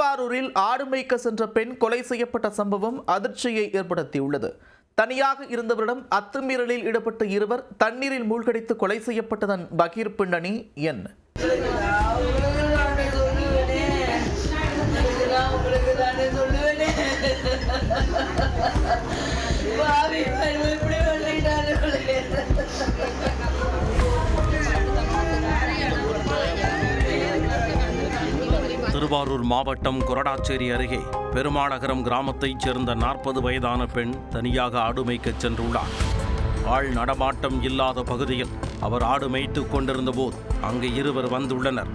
திருவாரூரில் ஆடு மேய்க்க சென்ற பெண் கொலை செய்யப்பட்ட சம்பவம் அதிர்ச்சியை ஏற்படுத்தியுள்ளது. தனியாக இருந்தவரிடம் அத்துமீறலில் ஈடுபட்ட இருவர் தண்ணீரில் மூழ்கடித்து கொலை செய்யப்பட்டதன் பகீர் பின்னணி என்ன? திருவாரூர் மாவட்டம் கொரடாச்சேரி அருகே பெருமாநகரம் கிராமத்தைச் சேர்ந்த 40 வயதான பெண் தனியாக ஆடு மேய்க்கச் சென்றுள்ளார். ஆள் நடமாட்டம் இல்லாத பகுதியில் அவர் ஆடு மேய்த்துக் கொண்டிருந்த போது அங்கு இருவர் வந்துள்ளனர்.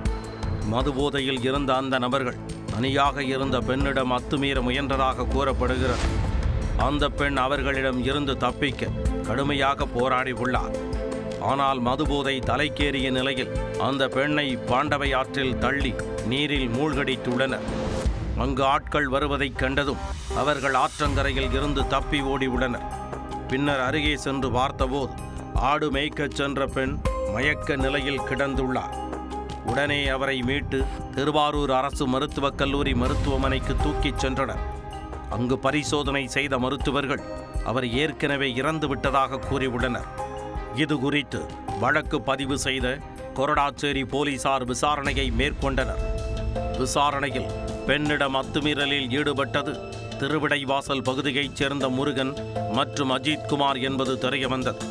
மதுபோதையில் இருந்த அந்த நபர்கள் தனியாக இருந்த பெண்ணிடம் அத்துமீற முயன்றதாக கூறப்படுகிறது. அந்த பெண் அவர்களிடம் இருந்து தப்பிக்க கடுமையாக போராடி உள்ளார். ஆனால் மதுபோதை தலைக்கேறிய நிலையில் அந்த பெண்ணை பாண்டவை ஆற்றில் தள்ளி நீரில் மூழ்கடித்துள்ளனர். அங்கு ஆட்கள் வருவதைக் கண்டதும் அவர்கள் ஆற்றங்கரையில் இருந்து தப்பி ஓடியுள்ளனர். பின்னர் அருகே சென்று பார்த்தபோது ஆடு மேய்க்கச் சென்ற பெண் மயக்க நிலையில் கிடந்துள்ளார். உடனே அவரை மீட்டு திருவாரூர் அரசு மருத்துவக் கல்லூரி மருத்துவமனைக்கு தூக்கிச் சென்றனர். அங்கு பரிசோதனை செய்த மருத்துவர்கள் அவர் ஏற்கனவே இறந்து விட்டதாக கூறியுள்ளனர். இது குறித்து வழக்கு பதிவு செய்த கொரடாச்சேரி போலீசார் விசாரணையை மேற்கொண்டனர். விசாரணையில் பெண்ணிடம் அத்துமீறலில் ஈடுபட்டது திருவிடைவாசல் பகுதியைச் சேர்ந்த முருகன் மற்றும் அஜித்குமார் என்பது தெரியவந்தது.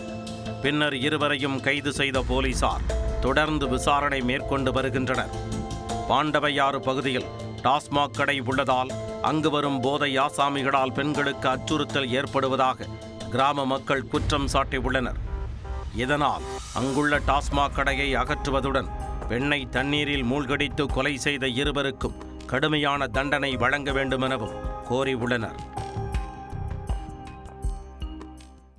பின்னர் இருவரையும் கைது செய்த போலீசார் தொடர்ந்து விசாரணை மேற்கொண்டு வருகின்றனர். பாண்டவையாறு பகுதியில் டாஸ்மாக் கடை உள்ளதால் அங்கு வரும் போதை ஆசாமிகளால் பெண்களுக்கு அச்சுறுத்தல் ஏற்படுவதாக கிராம மக்கள் குற்றம் சாட்டியுள்ளனர். இதனால் அங்குள்ள டாஸ்மாக் கடையை அகற்றுவதுடன் பெண்ணை தண்ணீரில் மூழ்கடித்து கொலை செய்த இருவருக்கும் கடுமையான தண்டனை வழங்க வேண்டும் எனவும் கோரியுள்ளனர்.